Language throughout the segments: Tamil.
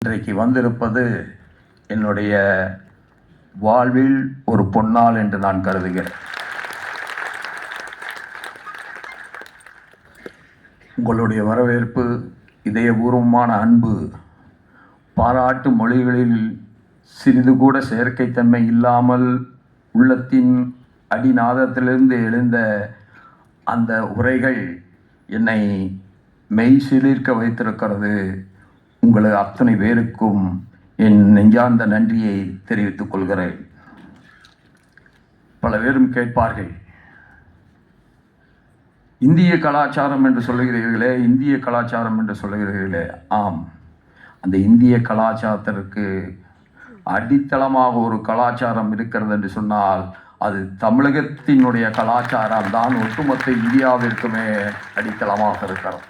இன்றைக்கு வந்திருப்பது என்னுடைய வாழ்வில் ஒரு பொன்னாள் என்று நான் கருதுகிறேன். உங்களுடைய வரவேற்பு, இதயபூர்வமான அன்பு, பாராட்டு மொழிகளில் சிறிது கூட செயற்கைத்தன்மை இல்லாமல் உள்ளத்தின் அடிநாதத்திலிருந்து எழுந்த அந்த உரைகள் என்னை மெய் சிலிர்க்க வைத்திருக்கிறது. உங்களுக்கு அத்தனை பேருக்கும் என் நெஞ்சார்ந்த நன்றியை தெரிவித்துக் கொள்கிறேன். பல பேரும் கேட்பார்கள், இந்திய கலாச்சாரம் என்று சொல்லுகிறீர்களே, இந்திய கலாச்சாரம் என்று சொல்லுகிறீர்களே. ஆம், அந்த இந்திய கலாச்சாரத்திற்கு அடித்தளமாக ஒரு கலாச்சாரம் இருக்கிறது என்று சொன்னால் அது தமிழகத்தினுடைய கலாச்சாரம் தான் ஒட்டுமொத்த இந்தியாவிற்குமே அடித்தளமாக இருக்கிறது.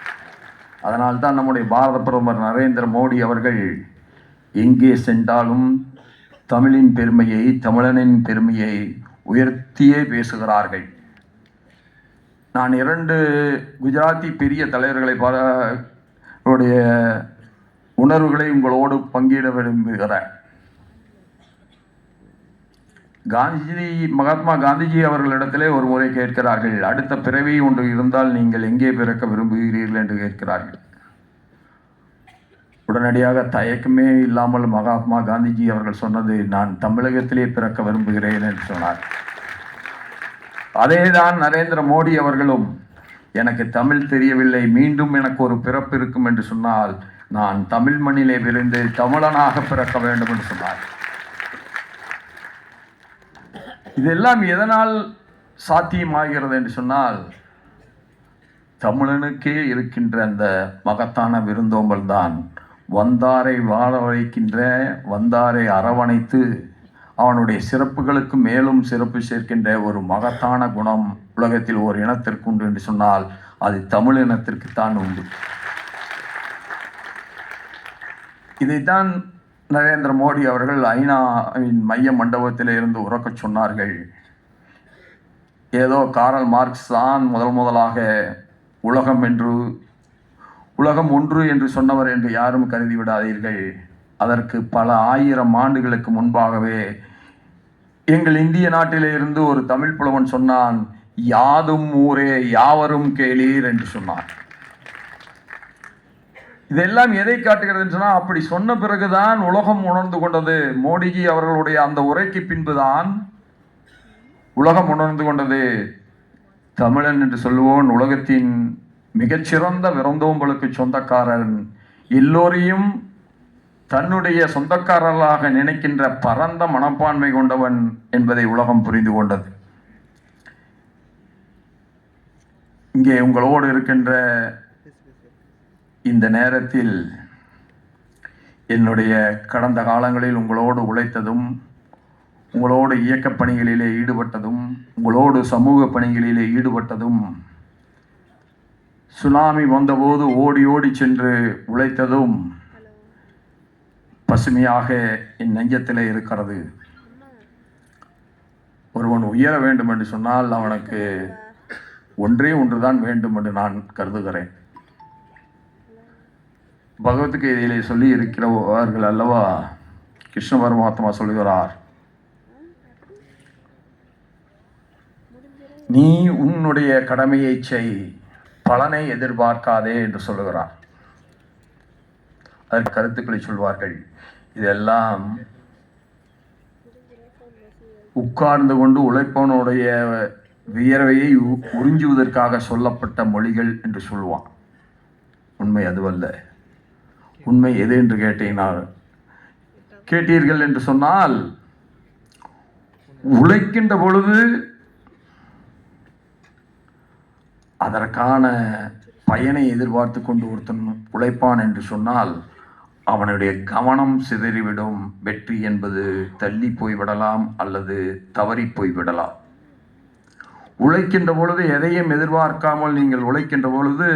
அதனால்தான் நம்முடைய பாரத பிரதமர் நரேந்திர மோடி அவர்கள் எங்கே சென்றாலும் தமிழின் பெருமையை, தமிழனின் பெருமையை உயர்த்தியே பேசுகிறார்கள். நான் 2 குஜராத்தி பெரிய தலைவர்களை உடைய உணர்வுகளை உங்களோடு பங்கிட விரும்புகிறேன். மகாத்மா காந்திஜி அவர்களிடத்திலே ஒரு முறை கேட்கிறார்கள், அடுத்த பிறவி ஒன்று இருந்தால் நீங்கள் எங்கே பிறக்க விரும்புகிறீர்கள் என்று கேட்கிறார்கள். உடனடியாக தயக்கமே இல்லாமல் மகாத்மா காந்திஜி அவர்கள் சொன்னது, நான் தமிழகத்திலே பிறக்க விரும்புகிறேன் என்று சொன்னார். அதேதான் நரேந்திர மோடி அவர்களும், எனக்கு தமிழ் தெரியவில்லை, மீண்டும் எனக்கு ஒரு பிறப்பு இருக்கும் என்று சொன்னால் நான் தமிழ் மண்ணிலே விழுந்து தமிழனாக பிறக்க வேண்டும் என்று சொன்னார். இதெல்லாம் எதனால் சாத்தியமாகிறது என்று சொன்னால், தமிழனுக்கே இருக்கின்ற அந்த மகத்தான விருந்தோம்பல் தான். வந்தாரை வாழ வைக்கின்ற, வந்தாரை அரவணைத்து அவனுடைய சிறப்புகளுக்கு மேலும் சிறப்பு சேர்க்கின்ற ஒரு மகத்தான குணம் உலகத்தில் ஒரு இனத்திற்கு உண்டு என்று சொன்னால் அது தமிழ் இனத்திற்குத்தான் உண்டு. இதைத்தான் நரேந்திர மோடி அவர்கள் ஐநாவின் மைய மண்டபத்தில் இருந்து உறக்கச் சொன்னார்கள். ஏதோ காரல் மார்க்ஸ் தான் முதலாக உலகம் ஒன்று என்று சொன்னவர் என்று யாரும் கருதி விடாதீர்கள். அதற்கு பல 1000 ஆண்டுகளுக்கு முன்பாகவே எங்கள் இந்திய நாட்டிலே இருந்து ஒரு தமிழ் புலவன் சொன்னான், யாதும் ஊரே யாவரும் கேளீர் என்று சொன்னான். இதெல்லாம் எதை காட்டுகிறது சொன்னால், அப்படி சொன்ன பிறகுதான் உலகம் உணர்ந்து கொண்டது. மோடிஜி அவர்களுடைய அந்த உரைக்கு பின்புதான் உலகம் உணர்ந்து கொண்டது. தமிழன் என்று சொல்லுவோன் உலகத்தின் மிகச்சிறந்த விருந்தோம்பலுக்கு சொந்தக்காரன், எல்லோரையும் தன்னுடைய சொந்தக்காரர்களாக நினைக்கின்ற பரந்த மனப்பான்மை கொண்டவன் என்பதை உலகம் புரிந்து கொண்டது. இங்கே உங்களோடு இருக்கின்ற இந்த நேரத்தில் என்னுடைய கடந்த காலங்களில் உங்களோடு உழைத்ததும், உங்களோடு இயக்கப் பணிகளிலே ஈடுபட்டதும், உங்களோடு சமூக பணிகளிலே ஈடுபட்டதும், சுனாமி வந்தபோது ஓடி ஓடி சென்று உழைத்ததும் பசுமையாக என் நெஞ்சத்திலே இருக்கிறது. ஒருவன் உயர வேண்டும் என்று சொன்னால் அவனுக்கு ஒன்றே ஒன்றுதான் வேண்டும் என்று நான் கருதுகிறேன். பகவத்கீதையிலே சொல்லி இருக்கிறவர்கள் அல்லவா, கிருஷ்ண பரமாத்மா சொல்கிறார், நீ உன்னுடைய கடமையை செய், பலனை எதிர்பார்க்காதே என்று சொல்லுகிறார். அதற்கு கருத்துக்களை சொல்வார்கள். இதெல்லாம் உட்கார்ந்து கொண்டு உழைப்பவனுடைய வியர்வையை உறிஞ்சுவதற்காக சொல்லப்பட்ட மொழிகள் என்று சொல்லுவான். உண்மை அதுவல்ல. உண்மை எது என்று கேட்டீர்கள் என்று சொன்னால், உழைக்கின்ற பொழுது அதற்கான பயனை எதிர்பார்த்து கொண்டு ஒருத்தன் உழைப்பான் என்று சொன்னால் அவனுடைய கவனம் சிதறிவிடும். வெற்றி என்பது தள்ளி போய்விடலாம் அல்லது தவறி போய்விடலாம். உழைக்கின்ற பொழுது எதையும் எதிர்பார்க்காமல் நீங்கள் உழைக்கின்ற பொழுது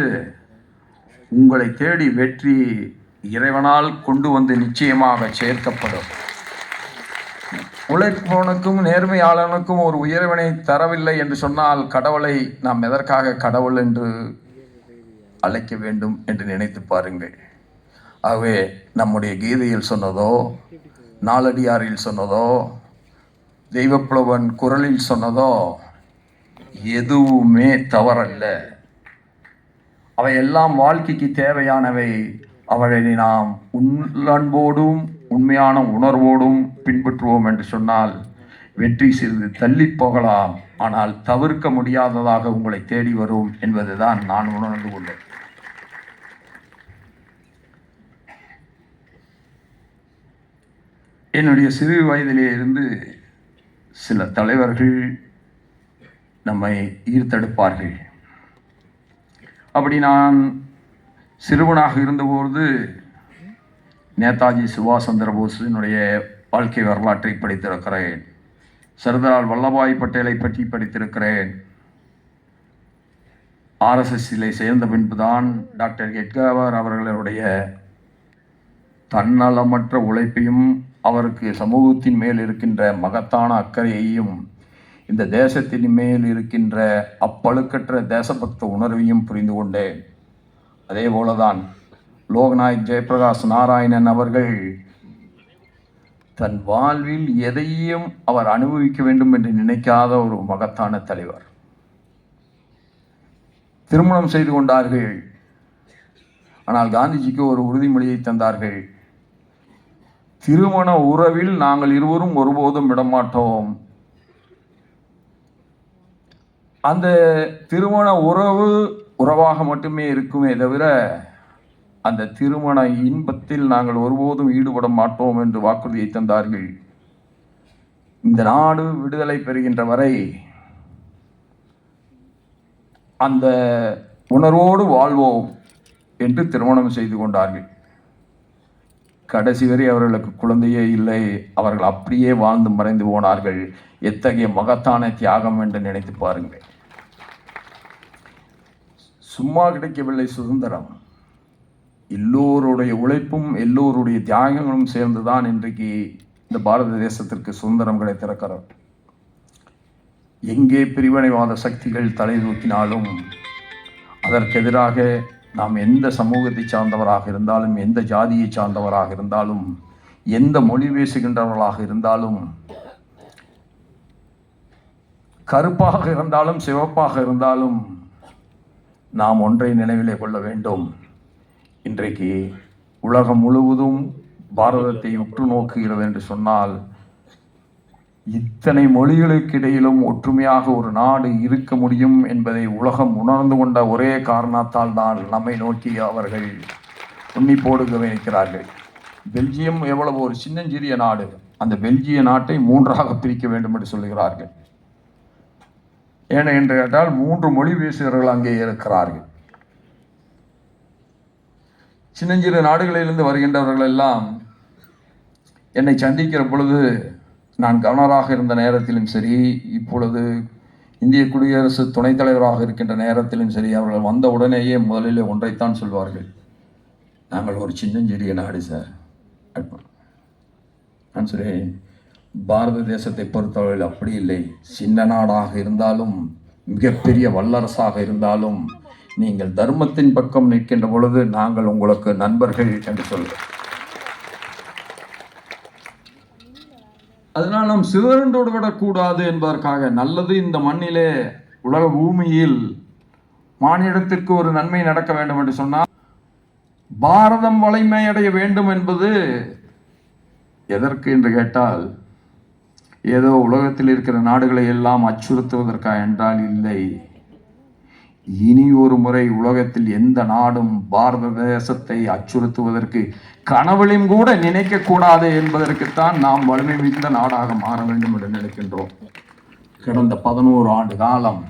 உங்களை தேடி வெற்றி இறைவனால் கொண்டு வந்து நிச்சயமாக சேர்க்கப்படும். உழைப்பவனுக்கும் நேர்மையாளனுக்கும் ஒரு உயர்வினை தரவில்லை என்று சொன்னால் கடவுளை நாம் எதற்காக கடவுள் என்று அழைக்க வேண்டும் என்று நினைத்து பாருங்கள். ஆகவே நம்முடைய கீதையில் சொன்னதோ, நாலடியாரில் சொன்னதோ, தெய்வப்புலவன் குரலில் சொன்னதோ எதுவுமே தவறல்ல. அவையெல்லாம் வாழ்க்கைக்கு தேவையானவை. அவளை நாம் உள்ளன்போடும் உண்மையான உணர்வோடும் பின்பற்றுவோம் என்று சொன்னால் வெற்றி சிறிது தள்ளி போகலாம், ஆனால் தவிர்க்க முடியாததாக உங்களை தேடி வரும் என்பதுதான் நான் உணர்ந்து கொண்டேன். என்னுடைய சிறு வயதிலே இருந்து சில தலைவர்கள் நம்மை ஈர்த்தெடுப்பார்கள். அப்படி நான் சிறுவனாக இருந்தபோது நேதாஜி சுபாஷ் சந்திர போஸினுடைய வாழ்க்கை வரலாற்றை படித்திருக்கிறேன். சர்தார் வல்லபாய் பட்டேலை பற்றி படித்திருக்கிறேன். ஆர்எஸ்எஸ்ஸிலே சேர்ந்த பின்புதான் டாக்டர் எட்கர் அவர்களுடைய தன்னலமற்ற உழைப்பையும் அவருக்கு சமூகத்தின் மேல் இருக்கின்ற மகத்தான அக்கறையையும் இந்த தேசத்தின் மேல் இருக்கின்ற அப்பழுக்கற்ற தேசபக்த உணர்வையும் புரிந்து கொண்டேன். அதே போலதான் லோக்நாயக் ஜெயபிரகாஷ் நாராயணன் அவர்கள் தன் வாழ்வில் எதையும் அவர் அனுபவிக்க வேண்டும் என்று நினைக்காத ஒரு மகத்தான தலைவர். திருமணம் செய்து கொண்டார்கள். ஆனால் காந்திஜிக்கு ஒரு உறுதிமொழியை தந்தார்கள். திருமண உறவில் நாங்கள் இருவரும் ஒருபோதும் விடமாட்டோம். அந்த திருமண உறவாக மட்டுமே இருக்குமே தவிர அந்த திருமண இன்பத்தில் நாங்கள் ஒருபோதும் ஈடுபட மாட்டோம் என்று வாக்குறுதியை தந்தார்கள். இந்த நாடு விடுதலை பெறுகின்ற வரை அந்த உணர்வோடு வாழ்வோம் என்று திருமணம் செய்து கொண்டார்கள். கடைசி வரை அவர்களுக்கு குழந்தையே இல்லை. அவர்கள் அப்படியே வாழ்ந்து மறைந்து போனார்கள். எத்தகைய மகத்தான தியாகம் என்று நினைத்து பாருங்கள். சும்மா கிடைக்கவில்லை சுதந்திரம். எல்லோருடைய உழைப்பும் எல்லோருடைய தியாகங்களும் சேர்ந்துதான் இன்றைக்கு இந்த பாரத தேசத்திற்கு சுதந்திரம் கிடைத்திருக்கிறது. எங்கே பிரிவினைவாத சக்திகள் தலை தூக்கினாலும் அதற்கு எதிராக நாம் எந்த சமூகத்தை சார்ந்தவராக இருந்தாலும், எந்த ஜாதியை சார்ந்தவராக இருந்தாலும், எந்த மொழி பேசுகின்றவர்களாக இருந்தாலும், கருப்பாக இருந்தாலும் சிவப்பாக இருந்தாலும் நாம் ஒன்றை நினைவிலே கொள்ள வேண்டும். இன்றைக்கு உலகம் முழுவதும் பாரதத்தை உற்று நோக்குகிறது என்று சொன்னால் இத்தனை மொழிகளுக்கு இடையிலும் ஒற்றுமையாக ஒரு நாடு இருக்க முடியும் என்பதை உலகம் உணர்ந்து கொண்ட ஒரே காரணத்தால் தான் நம்மை நோக்கி அவர்கள் உன்னிப்போடு கவனிக்கிறார்கள். பெல்ஜியம் எவ்வளவு ஒரு சின்னஞ்சிறிய நாடு. அந்த பெல்ஜிய நாட்டை 3ஆக பிரிக்க வேண்டும் என்று சொல்லுகிறார்கள். ஏன் என்று கேட்டால் 3 மொழி பேசுகிறவர்கள் அங்கே இருக்கிறார்கள். சின்னஞ்சிறு நாடுகளிலிருந்து வருகின்றவர்கள் எல்லாம் என்னை சந்திக்கிற பொழுது நான் கவர்னராக இருந்த நேரத்திலும் சரி, இப்பொழுது இந்திய குடியரசு துணைத் தலைவராக இருக்கின்ற நேரத்திலும் சரி, அவர்கள் வந்த உடனேயே முதலில் ஒன்றைத்தான் சொல்வார்கள், நாங்கள் ஒரு சின்னஞ்சிறிய நாடு சார். நான் சொல்றேன், பாரத தேசத்தை பொறுத்தவரையில் அப்படி இல்லை. சின்ன நாடாக இருந்தாலும் மிகப்பெரிய வல்லரசாக இருந்தாலும் நீங்கள் தர்மத்தின் பக்கம் நிற்கின்ற பொழுது நாங்கள் உங்களுக்கு நண்பர்கள் என்று சொல்கிறோம். அதனால் நாம் சிதறண்டோடு விடக்கூடாது என்பதற்காக நல்லது இந்த மண்ணிலே உலக பூமியில் மானிடத்திற்கு ஒரு நன்மை நடக்க வேண்டும் என்று சொன்னால் பாரதம் வலிமை அடைய வேண்டும் என்பது எதற்கு என்று கேட்டால் ஏதோ உலகத்தில் இருக்கிற நாடுகளை எல்லாம் அச்சுறுத்துவதற்காக என்றால் இல்லை. இனி ஒரு முறை உலகத்தில் எந்த நாடும் பாரத தேசத்தை அச்சுறுத்துவதற்கு கனவிலும் கூட நினைக்க கூடாது என்பதற்குத்தான் நாம் வலிமை மிகுந்த நாடாக மாற வேண்டும் என்று நினைக்கின்றோம். கடந்த 11 ஆண்டு காலம்